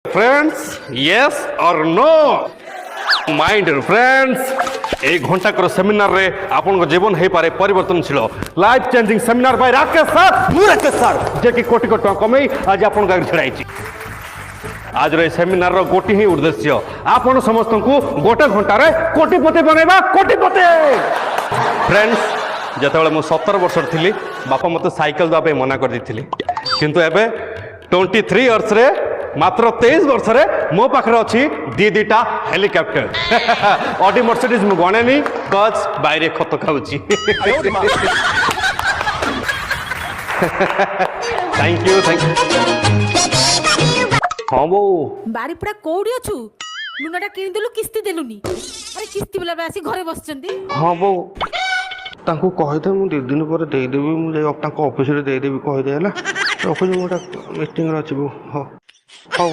friends yes और no my dear friends एक घंटा कर सेमिनार रे आपन जीवन हे पारे परिवर्तनशील life changing seminar by Rakesh sir जे कि कोटी कोटी टका कमई आज आपन गाड़ी छड़ाई आज रे सेमिनार रो गोटी ही उद्देश्य आपन समस्त को गोटे घंटा रे कोटिपति बनैबा कोटिपति फ्रेंड्स जतबेले मु 17 वर्ष थिली बापा मते साइकिल दवा पे मना कर दिथिली किंतु एबे 23 इयर्स रे मात्र 23 वर्ष रे मो पाखरे अछि दीटा हेलिकॉप्टर ऑडी मर्सिडीज मु गणेनी कच बाहरे खत खाउची थैंक यू हाँ बो बारी पुरा कोडी अछु लुनाटा किन देलु किस्ती देलुनी अरे किस्ती वाला बे आसी घरे बसचंदी हाँ बो तांको कहि दे मु 2 दिन पर दे देबी मु जे तांको ऑफिस रे दे देबी कहि दे हला रखु जे मोटा मीटिंग रे अछि बो हां हां